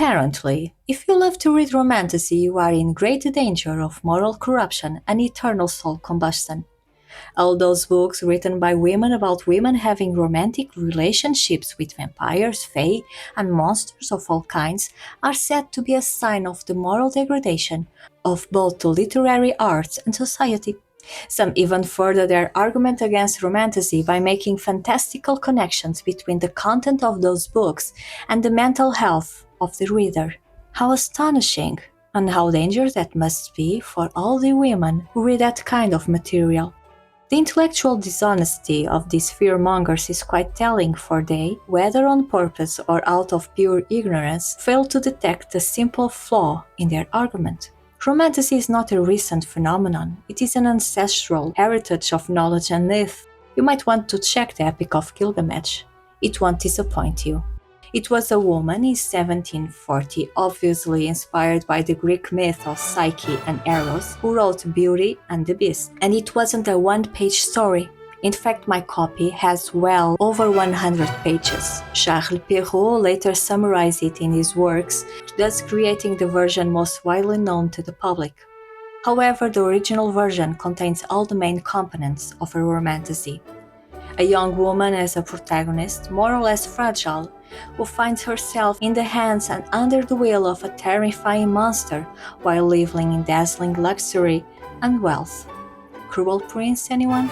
Apparently, if you love to read Romantasy, you are in great danger of moral corruption and eternal soul combustion. All those books written by women about women having romantic relationships with vampires, fae, and monsters of all kinds are said to be a sign of the moral degradation of both the literary arts and society. Some even further their argument against romantasy by making fantastical connections between the content of those books and the mental health of the reader. How astonishing, and how dangerous that must be for all the women who read that kind of material. The intellectual dishonesty of these fearmongers is quite telling, for they, whether on purpose or out of pure ignorance, fail to detect a simple flaw in their argument. Romantasy is not a recent phenomenon, it is an ancestral heritage of knowledge and myth. You might want to check the Epic of Gilgamesh. It won't disappoint you. It was a woman in 1740, obviously inspired by the Greek myth of Psyche and Eros, who wrote Beauty and the Beast. And it wasn't a one-page story. In fact, my copy has well over 100 pages. Charles Perrault later summarized it in his works, thus creating the version most widely known to the public. However, the original version contains all the main components of a romantasy. A young woman as a protagonist, more or less fragile, who finds herself in the hands and under the will of a terrifying monster while living in dazzling luxury and wealth. Cruel prince, anyone?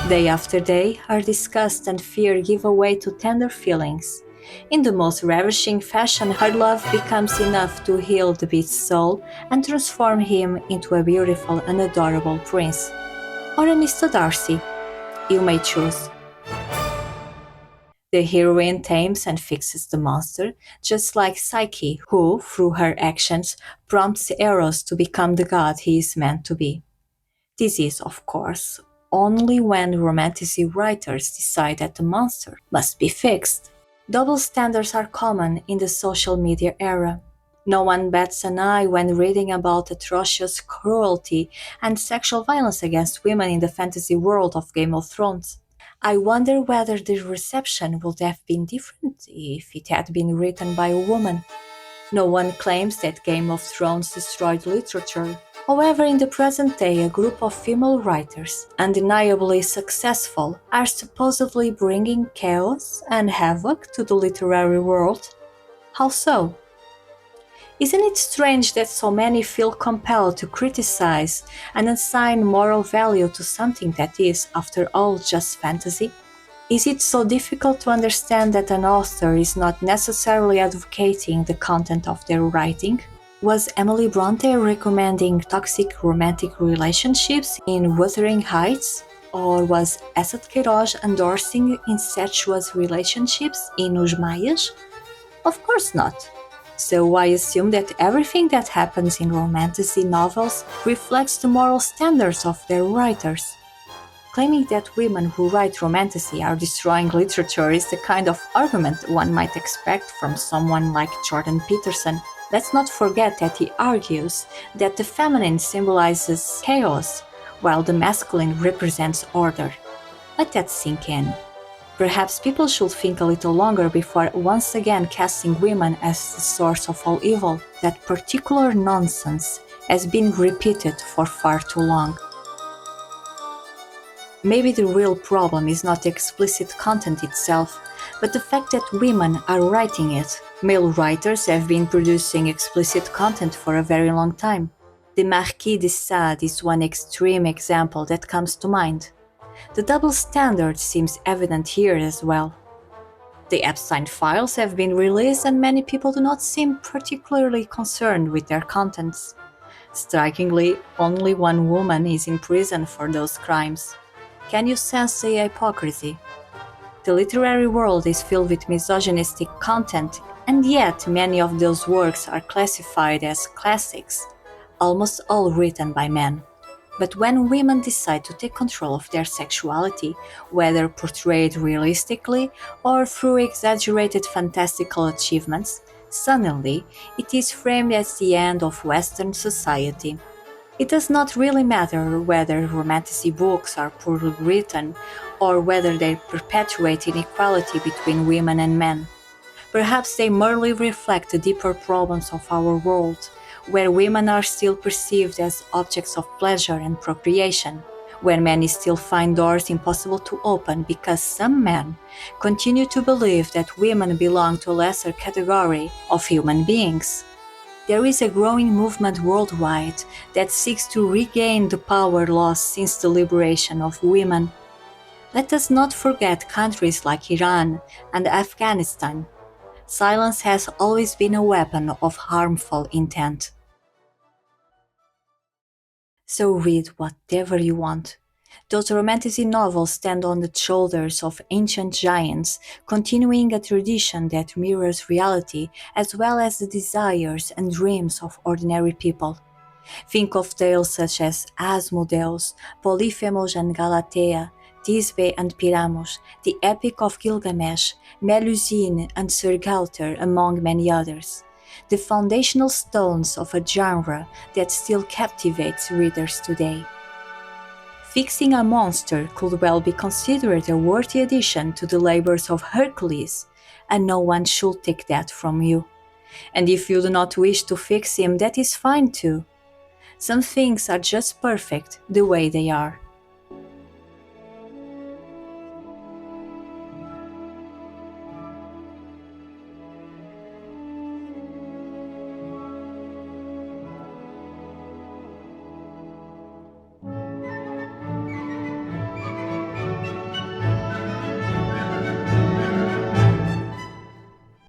Day after day, her disgust and fear give way to tender feelings. In the most ravishing fashion, her love becomes enough to heal the beast's soul and transform him into a beautiful and adorable prince. Or a Mr. Darcy. You may choose. The heroine tames and fixes the monster, just like Psyche, who, through her actions, prompts Eros to become the god he is meant to be. This is, of course, only when romantasy writers decide that the monster must be fixed. Double standards are common in the social media era. No one bats an eye when reading about atrocious cruelty and sexual violence against women in the fantasy world of Game of Thrones. I wonder whether the reception would have been different if it had been written by a woman. No one claims that Game of Thrones destroyed literature. However, in the present day, a group of female writers, undeniably successful, are supposedly bringing chaos and havoc to the literary world. How so? Isn't it strange that so many feel compelled to criticize and assign moral value to something that is, after all, just fantasy? Is it so difficult to understand that an author is not necessarily advocating the content of their writing? Was Emily Bronte recommending toxic romantic relationships in Wuthering Heights? Or was Asad Queiroz endorsing incestuous relationships in Os Maias? Of course not. So why assume that everything that happens in romantasy novels reflects the moral standards of their writers? Claiming that women who write romantasy are destroying literature is the kind of argument one might expect from someone like Jordan Peterson. Let's not forget that he argues that the feminine symbolizes chaos, while the masculine represents order. Let that sink in. Perhaps people should think a little longer before once again casting women as the source of all evil. That particular nonsense has been repeated for far too long. Maybe the real problem is not the explicit content itself, but the fact that women are writing it. Male writers have been producing explicit content for a very long time. The Marquis de Sade is one extreme example that comes to mind. The double standard seems evident here as well. The Epstein files have been released and many people do not seem particularly concerned with their contents. Strikingly, only one woman is in prison for those crimes. Can you sense the hypocrisy? The literary world is filled with misogynistic content, and yet many of those works are classified as classics, almost all written by men. But when women decide to take control of their sexuality, whether portrayed realistically or through exaggerated fantastical achievements, suddenly it is framed as the end of Western society. It does not really matter whether romantasy books are poorly written or whether they perpetuate inequality between women and men. Perhaps they merely reflect the deeper problems of our world, where women are still perceived as objects of pleasure and procreation, where many still find doors impossible to open because some men continue to believe that women belong to a lesser category of human beings. There is a growing movement worldwide that seeks to regain the power lost since the liberation of women. Let us not forget countries like Iran and Afghanistan. Silence has always been a weapon of harmful intent. So read whatever you want. Those romantasy novels stand on the shoulders of ancient giants, continuing a tradition that mirrors reality as well as the desires and dreams of ordinary people. Think of tales such as Asmodeus, Polyphemos and Galatea, Thisbe and Pyramus, the Epic of Gilgamesh, Melusine and Sir Galter, among many others. The foundational stones of a genre that still captivates readers today. Fixing a monster could well be considered a worthy addition to the labors of Hercules, and no one should take that from you. And if you do not wish to fix him, that is fine too. Some things are just perfect the way they are.